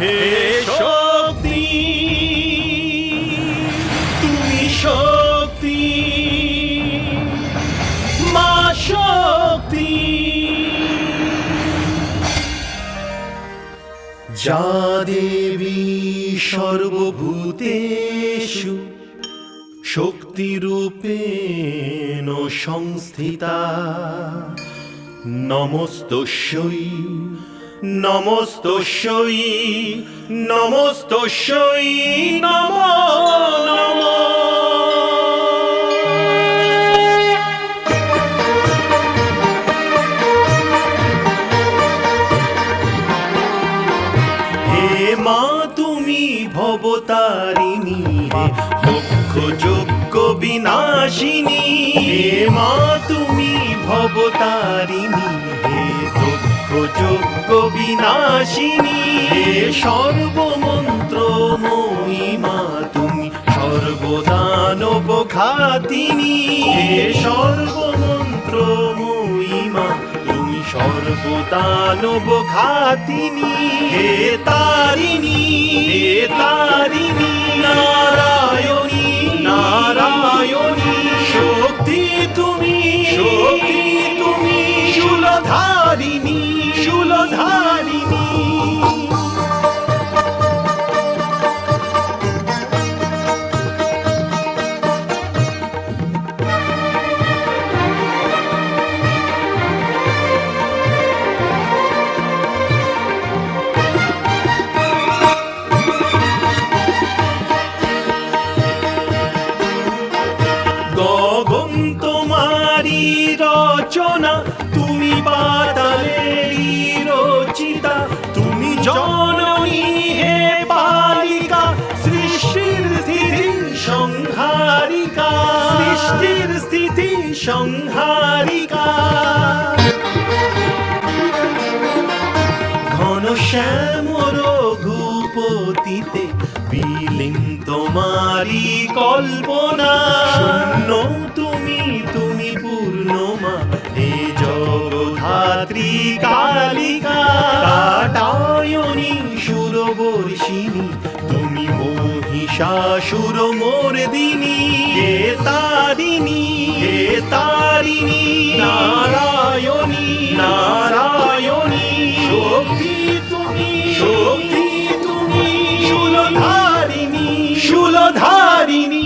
হে শক্তি, তুমি শক্তি, মা শক্তি। যা দেবী সর্বভূতেষু শক্তিরূপেণ সংস্থিতা, নমস্তস্যৈ নমস্তস্যৈ নমস্তস্যৈ নমো নমঃ। হে মা তুমি ভবতারিণী, দুঃখ যজ্ঞ বিনাশিনী। হে মা তুমি ভবতারিণী, হে দুঃখ যজ্ঞ বিনাশিনী। হে সর্বমন্ত্রময়ী মা তুমি সর্বদানব ঘাতিনী। হে সর্বমন্ত্রময়ী মা তুমি সর্বদানব ঘাতিনী। হে তারিণী, হে তারিণী, নারায়ণী, নারায়ণী। শক্তি তুমি, শক্তি তুমি, শূলধারিণী, শূলধারিণী। গগন তোমারি রচনা, তুমি পাতালেরই রচিতা। তুমি জননী হে পালিকা, সৃষ্টির স্থিতি সংহারিকা, সৃষ্টির স্থিতি সংহারিকা। ঘন শ্যাম রঘুপতিতে বিলীন তোমারি কল্পনা। শূন্য তুমি, তুমি পূর্ণমা, হে জগধাত্রী কালিকা। কাটায়নী সুরবর্ষিণী, তুমি মহিষাসুর মর্দিনী। হে তারিণী, হে তারিণী, নারায়ণী, নারায়ণী। শক্তি তুমি, শক্তি তুমি, শূলধারিণী, শূলধারিণী।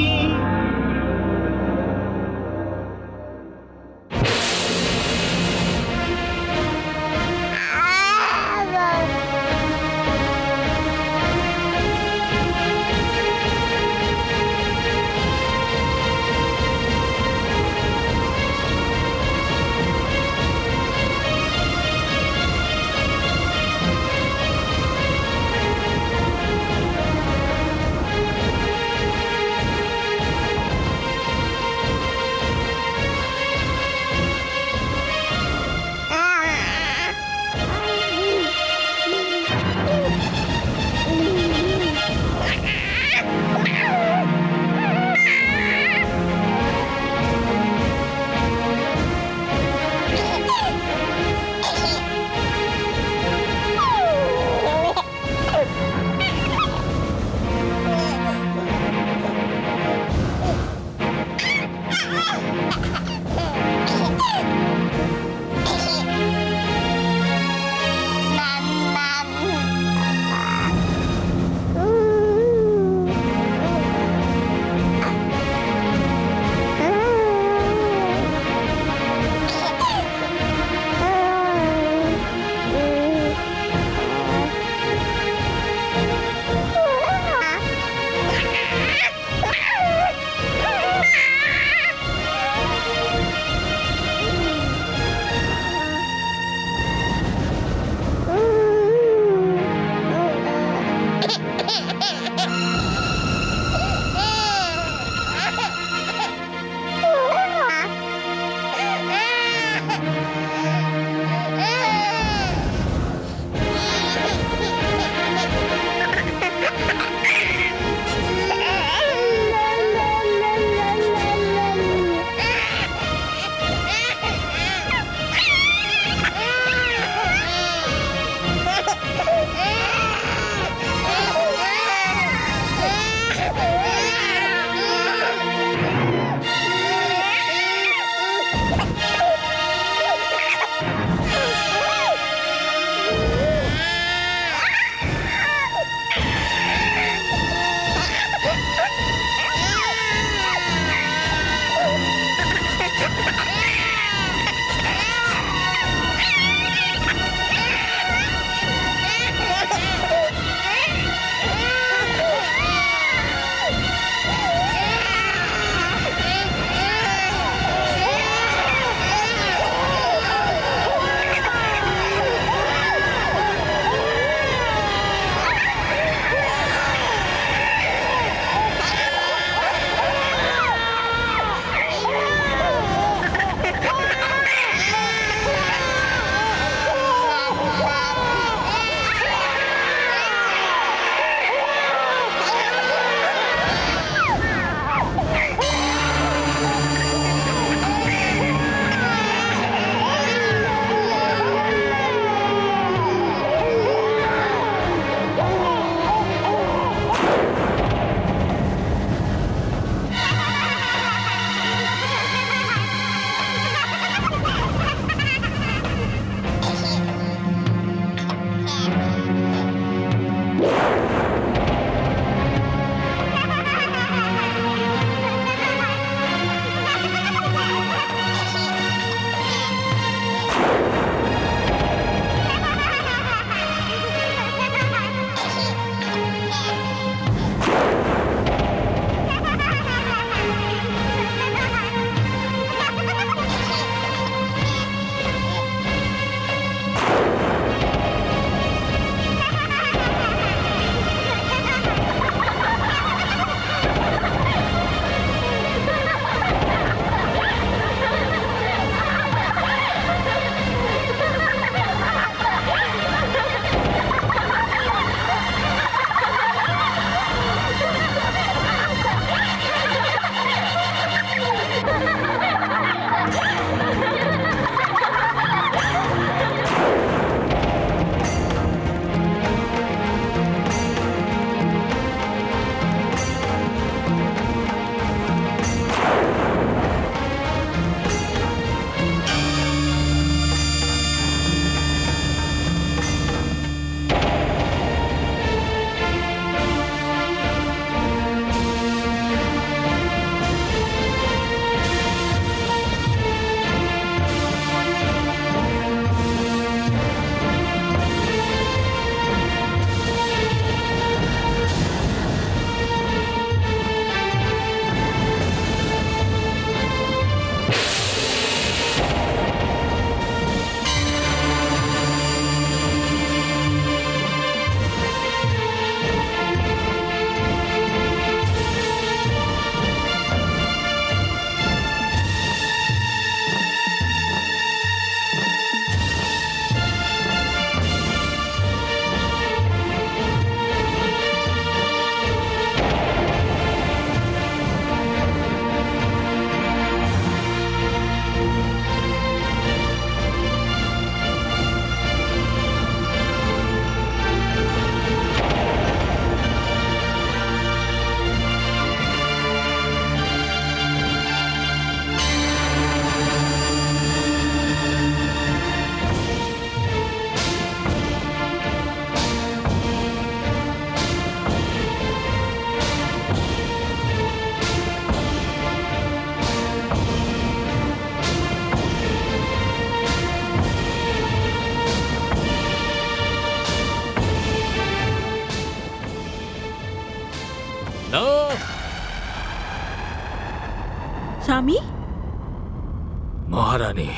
মহারানী,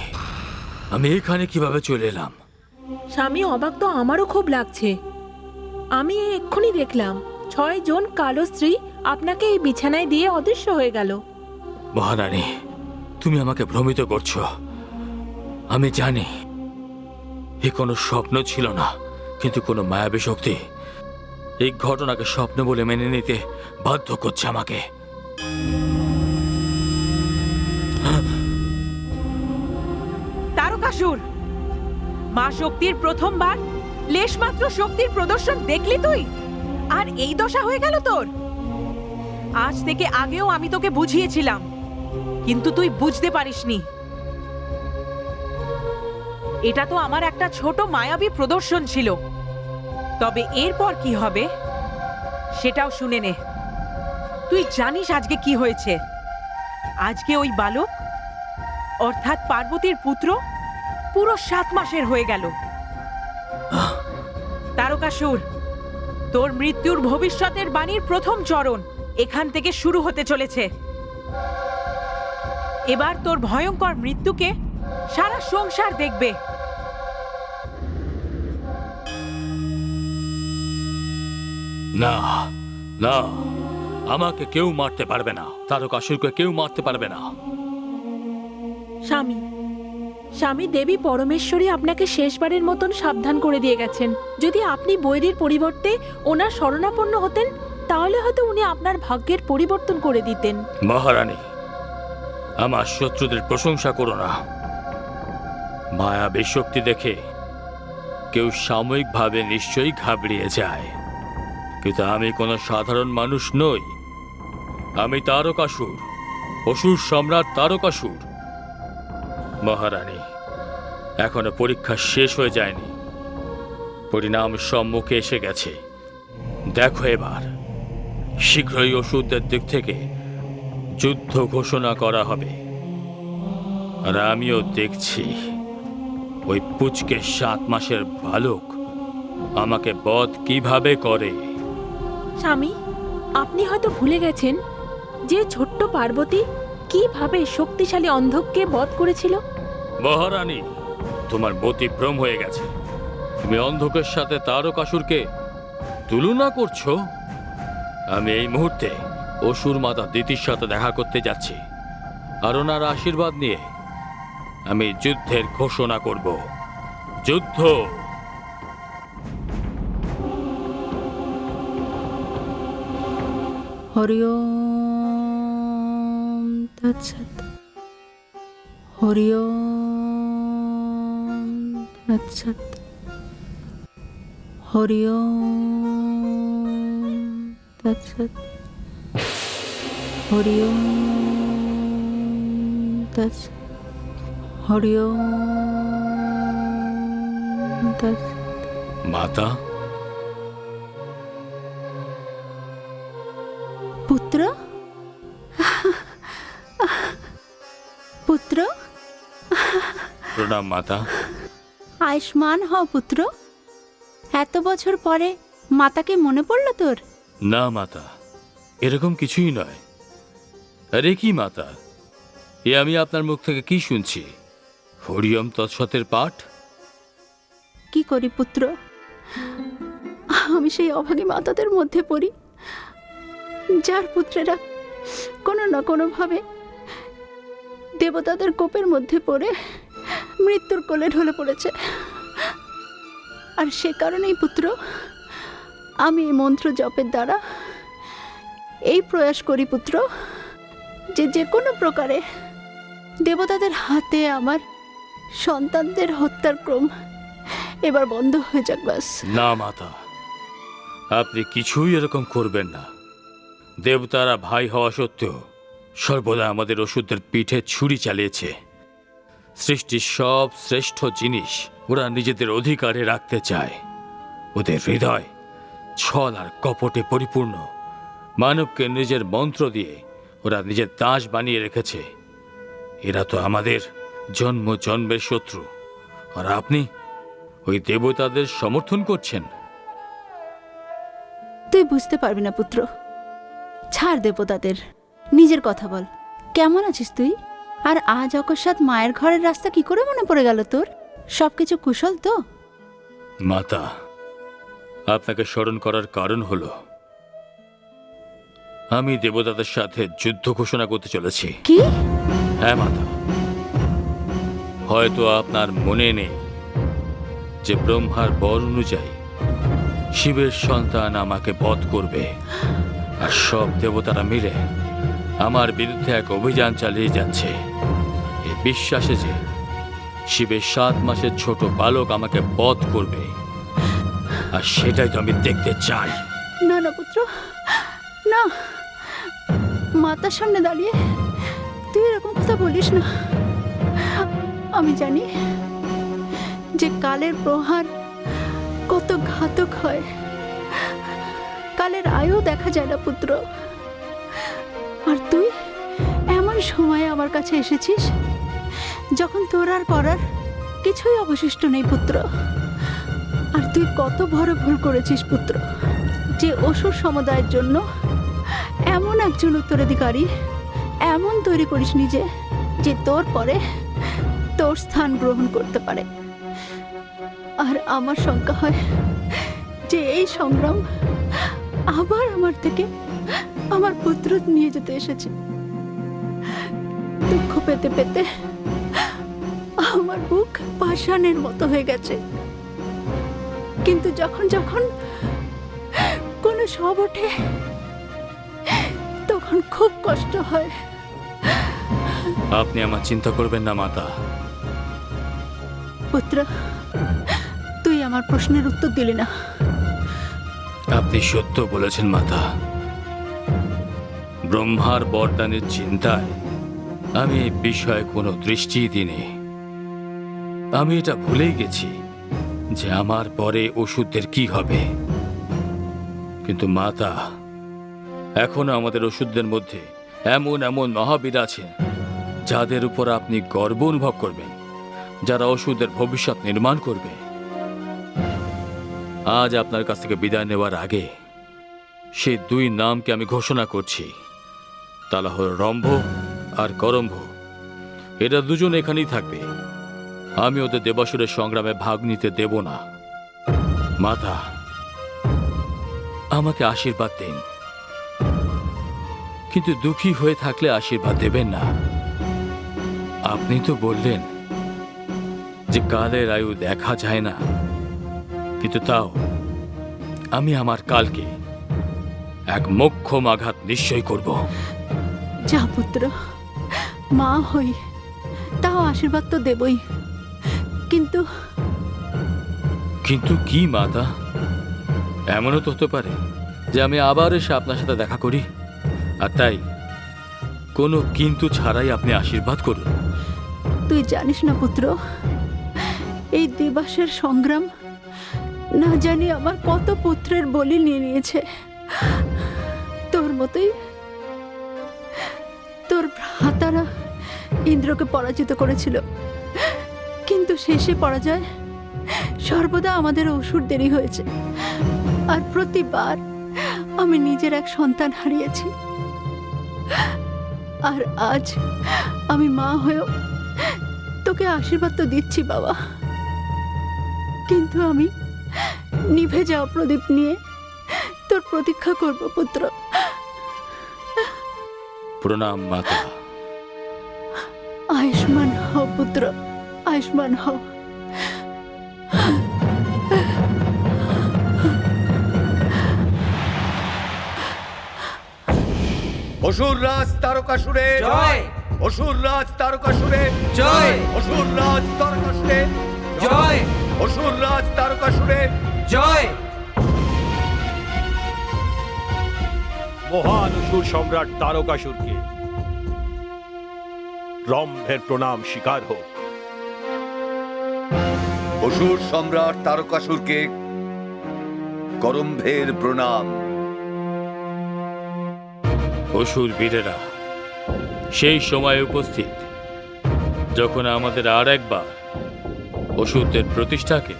আমি এখানে কিভাবে চলে এলাম? স্বামী, অবাক তো আমারও খুব লাগছে। আমি এক্ষুনি দেখলাম 6 জন কালো স্ত্রী আপনাকে এই বিছানায় দিয়ে অদৃশ্য হয়ে গেল। মহারানী, তুমি আমাকে ভ্রমিত করছো। আমি জানি এ কোনো স্বপ্ন ছিল না, কিন্তু কোনো মায়াবী শক্তি এই ঘটনাকে স্বপ্ন বলে মেনে নিতে বাধ্য করছে আমাকে। তারকাসুর, মা শক্তির প্রথমবার লেশমাত্র শক্তির প্রদর্শন দেখলি তুই, আর এই দশা হয়ে গেল তোর। আজ থেকে আগেও আমি তোকে বুঝিয়েছিলাম, কিন্তু তুই বুঝতে পারিসনি। এটা তো আমার একটা ছোট মায়াবী প্রদর্শন ছিল, তবে এরপর কি হবে সেটাও শুনে নে। তুই জানিস আজকে কি হয়েছে? আজকে ওই বালক অর্থাৎ পার্বতীর পুত্র পুরো 7 মাসের হয়ে গেল। তারকাসুর, তোর মৃত্যুর ভবিষ্যতের বাণীর প্রথম চরণ এখান থেকে শুরু হতে চলেছে। এবার তোর ভয়ঙ্কর মৃত্যুকে সারা সংসার দেখবে। না না, আমাকে কেউ মারতে পারবে না, তারকাসুরকে কেউ মারতে পারবে না। স্বামী, স্বামী, দেবী পরমেশ্বরী আপনাকে শেষবারের মতন সাবধান করে দিয়ে গেছেন। যদি আপনি বৈরীর পরিবর্তে ওনার শরণাপন্ন হতেন, তাহলে হয়তো উনি আপনার ভাগ্যের পরিবর্তন করে দিতেন। মহারানী, আমার শত্রুদের প্রশংসা করো না। মায়াবী শক্তি দেখে কেউ সাময়িকভাবে নিশ্চয়ই ঘাবড়িয়ে যায়, কিন্তু আমি কোনো সাধারণ মানুষ নই। আমি তারকাসুর, অসুর সম্রাট তারকাসুর। মহারানী, এখনো পরীক্ষা শেষ হয়ে যায়নি, পরিণাম সম্মুখে এসে গেছে। দেখো, এবার শীঘ্রই অসুরদের দিক থেকে যুদ্ধ ঘোষণা করা হবে, আর আমিও দেখছি ওই পুচকে 7 মাসের বালক আমাকে বধ কিভাবে করে। স্বামী, আপনি হয়তো ভুলে গেছেন যে ছোট্ট পার্বতী কিভাবে শক্তিশালী অন্ধককে বধ করেছিল। মহারানী, তোমার মতিভ্রম হয়ে গেছে। তুমি অন্ধকের সাথে তারকাসুরকে তুলনা করছো। আমি এই মুহূর্তে অসুর মাতা দিতির সাথে দেখা করতে যাচ্ছি, আর ওনার আশীর্বাদ নিয়ে আমি যুদ্ধের ঘোষণা করব। যুদ্ধ! হরি ওম তৎসৎ। হরি ওম তৎসৎ। হরি ওম তৎসৎ। হরি ওম তৎসৎ। হরি ওম তৎসৎ। মাতা, পুত্র, পুত্র, প্রণাম মাতা। আয়ুষ্মান হও পুত্র। এত বছর পরে মাতাকে মনে পড়লো তোর? না মাতা, এরকম কিছুই নয়। আরে কি মাতা, এ আমি আপনার মুখ থেকে কি শুনছি? হরিওম তৎসতের পাঠ? কি করি পুত্র, আমি সেই অভাগী মাতাদের মধ্যে পড়ি, যার পুত্রেরা কোনো না কোনোভাবে দেবতাদের কোপের মধ্যে পড়ে মৃত্যুর কোলে ঢলে পড়েছে। আর সে কারণেই পুত্র, আমি এই মন্ত্র জপের দ্বারা এই প্রয়াস করি পুত্র, যে যে কোনো প্রকারে দেবতাদের হাতে আমার সন্তানদের হত্যার ক্রম এবার বন্ধ হয়ে যাক ব্যাস। না মাতা, আপনি কিছুই এরকম করবেন না। দেবতারা ভাই হওয়া সত্ত্বেও সর্বদা আমাদের অসুরদের পিঠে ছুরি চালিয়েছে। সৃষ্টির সব শ্রেষ্ঠ জিনিস ওরা নিজেদের অধিকারে রাখতে চায়। ওদের হৃদয় ছল আর কপটে পরিপূর্ণ। মানবকে নিজের মন্ত্র দিয়ে ওরা নিজের দাস বানিয়ে রেখেছে। এরা তো আমাদের জন্ম জন্মের শত্রু, আর আপনি ওই দেবতাদের সমর্থন করছেন। তুই বুঝতে পারবি না পুত্র, ছাড় দেবতাদের, নিজের কথা বল। কেমন আছিস তুই? আর আজ অকস্মাৎ মায়ের ঘরের রাস্তা কি করে মনে পড়ে গেল তোর? সবকিছু কুশল তো? মাতা, আপনাকে স্মরণ করার কারণ হলো আমি দেবতাদের সাথে যুদ্ধ ঘোষণা করতে চলেছি। কি? হ্যাঁ মাতা, হয়তো আপনার মনে নেই যে ব্রহ্মার বর অনুযায়ী শিবের সন্তান আমাকে বধ করবে, আর সব দেবতারা মিলে আমার বিরুদ্ধে এক অভিযান চালিয়ে যাচ্ছে এই বিশ্বাসে যে শিবের 7 মাসের ছোট বালক আমাকে বধ করবে, আর সেটাই তো আমি দেখতে চাই। না না পুত্র, না, মাতার সামনে দাঁড়িয়ে তুই এরকম কথা বলিস না। আমি জানি যে কালের প্রহার কত ঘাতক হয়। কালের আয়ও দেখা যায় না পুত্র। আর তুই এমন সময়ে আমার কাছে এসেছিস যখন তোর আর করার কিছুই অবশিষ্ট নেই পুত্র। আর তুই কত বড় ভুল করেছিস পুত্র, যে অসুর সমুদায়ের জন্য এমন একজন উত্তরাধিকারী এমন তৈরি করিস নিজে যে তোর পরে তোর স্থান গ্রহণ করতে পারে। আর আমার শঙ্কা হয় যে এই সংগ্রাম আবার আমার থেকে আমার পুত্র নিয়ে যেতে এসেছে। দুঃখ পেতে পেতে আমার বুক পাষাণের মতো হয়ে গেছে। কিন্তু যখন যখন কোনো সব ওঠে তখন খুব কষ্ট হয়। আপনি আমার চিন্তা করবেন না মাতা। পুত্র, তুই আমার প্রশ্নের উত্তর দিলি না। আপনি সত্য বলেছেন মাতা। ব্রহ্মার বরদানের চিন্তায় আমি এই বিষয়ে কোনো দৃষ্টি দিইনি। আমি এটা ভুলেই গেছি যে আমার পরে ওষুধের কি হবে। কিন্তু মাতা, এখনো আমাদের ওষুধদের মধ্যে এমন এমন মহাবীর আছেন যাদের উপর আপনি গর্ব অনুভব করবেন, যারা ওষুধের ভবিষ্যৎ নির্মাণ করবে। আজ আপনার কাছ থেকে বিদায় নেওয়ার আগে সেই 2 নামকে আমি ঘোষণা করছি। তারা হল রম্ভ আর করম্ভ। এরা দুজন এখানেই থাকবে। আমি ওদের দেবাসুরের সংগ্রামে ভাগ নিতে দেব না। মাতা, আমাকে আশীর্বাদ দিন, কিন্তু দুঃখী হয়ে থাকলে আশীর্বাদ দেবেন না। আপনি তো বললেন যে কালের আয়ু দেখা যায় না, কিন্তু তাও আমি আমার কালকে এক মোক্ষম আঘাত নিশ্চয় করব। যা পুত্র, মা হই তাও আশীর্বাদ তো দেবই। কিন্তু কিন্তু কি মাতা? এমনও তো হতে পারে যে আমি আবার এসে আপনার সাথে দেখা করি, আর তাই কোনো কিন্তু ছাড়াই আপনি আশীর্বাদ করুন। তুই জানিস না পুত্র, এই দিবসের সংগ্রাম না জানি আমার কত পুত্রের বলি নিয়ে নিয়েছে। তোর মতোই তোর ভ্রাতারা ইন্দ্রকে পরাজিত করেছিল, কিন্তু শেষে পরাজয় সর্বদা আমাদের অসুর দেরি হয়েছে। আর প্রতিবার আমি নিজের এক সন্তান হারিয়েছি। আর আজ আমি মা হয়েও তোকে আশীর্বাদ তো দিচ্ছি বাবা, কিন্তু আমি নিভে যাওয়া প্রদীপ নিয়ে তোর প্রতীক্ষা করব পুত্র। প্রণাম মাতা। আয়ুষ্মান হও পুত্র, আয়ুষ্মান হও। অসুর রাজ তারকাসুরে জয়! অসুর রাজ তারকাসুরে জয়! অসুর রাজ তারকাসুরে জয়! অসুর রাজ তারকাসুরে জয়! মহান অসুর সম্রাট তারকাসুরকে রম্ভের প্রণাম স্বীকার হোক। অসুর সম্রাট তারকাসুরকে করম্ভের প্রণাম। অসুর বীরেরা সেই সময়ে উপস্থিত যখন আমাদের আর একবার অসুরদের প্রতিষ্ঠাকে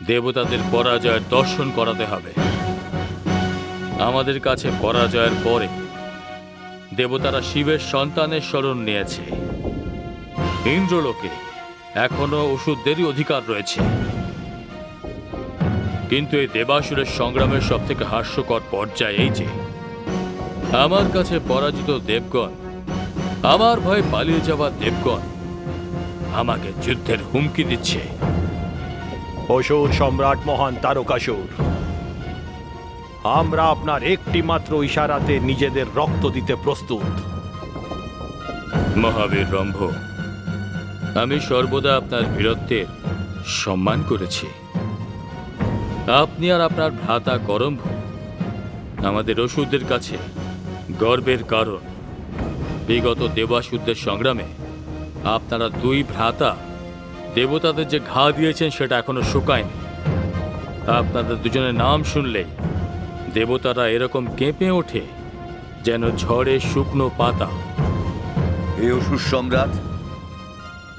দেবতাদের পরাজয়ের দর্শন করাতে হবে। আমাদের কাছে পরাজয়ের পরে দেবতারা শিবের সন্তানের শরণ নিয়েছে। ইন্দ্রলোকে এখনো ওষুধদেরই অধিকার রয়েছে, কিন্তু এই দেবাসুরের সংগ্রামের সব থেকে হাস্যকর পর্যায়ে এই যে আমার কাছে পরাজিত দেবগণ, আমার ভয়ে পালিয়ে যাওয়া দেবগণ আমাকে যুদ্ধের হুমকি দিচ্ছে। অসুর সম্রাট মহান তারকাসুর, আমরা আপনার একটি মাত্র ইশারাতে নিজেদের রক্ত দিতে প্রস্তুত। মহাবীর রম্ভ, আমি সর্বদা আপনার বীরত্বের সম্মান করেছি। আপনি আর আপনার ভ্রাতা করম্ভ আমাদের অসুরদের কাছে গর্বের কারণ। বিগত দেবাসুরদের সংগ্রামে আপনারা দুই ভ্রাতা দেবতাদের যে ঘা দিয়েছেন সেটা এখনো শুকায়নি। আপনাদের দুজনের নাম শুনলে দেবতারা এরকম কেঁপে ওঠে যেন ঝড়ে শুকনো পাতা। হে অসুর সম্রাট,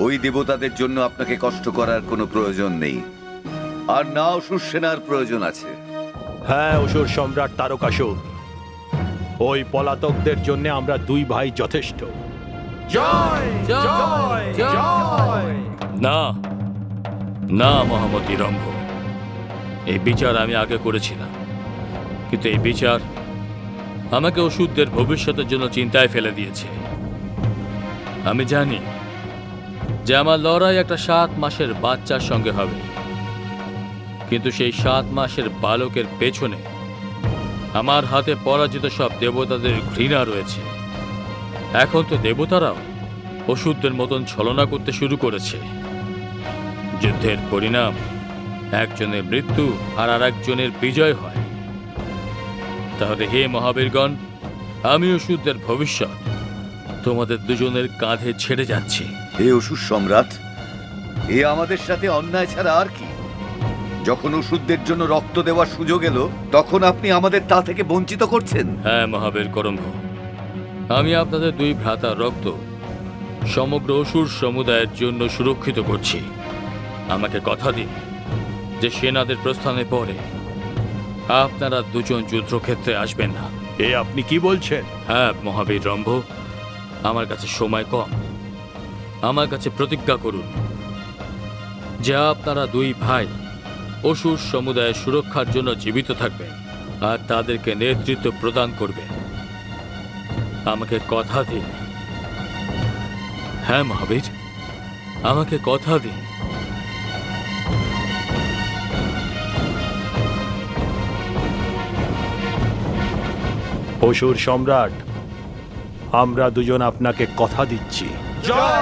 ওই দেবতাদের জন্য আপনাকে কষ্ট করার কোনো প্রয়োজন নেই, আর না অসুর সেনার প্রয়োজন আছে। হ্যাঁ অসুর সম্রাট তারকাসুর, ওই পলাতকদের জন্য আমরা দুই ভাই যথেষ্ট। না না মহামতি রম্ভ, এই বিচার আমি আগে করেছিলাম, কিন্তু এই বিচার আমাকে অসুরদের ভবিষ্যতের জন্য চিন্তায় ফেলে দিয়েছে। আমি জানি যে আমার লড়াই একটা 7 মাসের বাচ্চার সঙ্গে হবে, কিন্তু সেই 7 মাসের বালকের পেছনে আমার হাতে পরাজিত সব দেবতাদের ঘৃণা রয়েছে। এখন তো দেবতারাও অসুরদের মতন ছলনা করতে শুরু করেছে। যুদ্ধের পরিণাম একজনের মৃত্যু আর আরেকজনের বিজয় হয়। তাহলে হে মহাবীরগণ, আমি অসুরদের ভবিষ্যৎ তোমাদের দুজনের কাঁধে ছেড়ে যাচ্ছি। হে অসুর সম্রাট, এ আমাদের সাথে অন্যায় ছাড়া আর কি? যখন অসুরদের জন্য রক্ত দেওয়ার সুযোগ এলো, তখন আপনি আমাদের তা থেকে বঞ্চিত করছেন। হ্যাঁ মহাবীর করম্ভ, আমি আপনাদের দুই ভ্রাতার রক্ত সমগ্র অসুর সমুদায়ের জন্য সুরক্ষিত করছি। আমাকে কথা দিন যে সেনাদের প্রস্থানের পরে আপনারা দুজন যুদ্ধক্ষেত্রে আসবেন না। এ আপনি কি বলছেন? হ্যাঁ মহাবীর রম্ভ, আমার কাছে সময় কম। আমার কাছে প্রতিজ্ঞা করুন যে আপনারা দুই ভাই অসুর সমুদায়ের সুরক্ষার জন্য জীবিত থাকবেন আর তাদেরকে নেতৃত্ব প্রদান করবেন। আমাকে কথা দিন। হ্যাঁ মহাবীর, আমাকে কথা দিন। অসুর সম্রাট, আমরা দুজন আপনাকে কথা দিচ্ছি।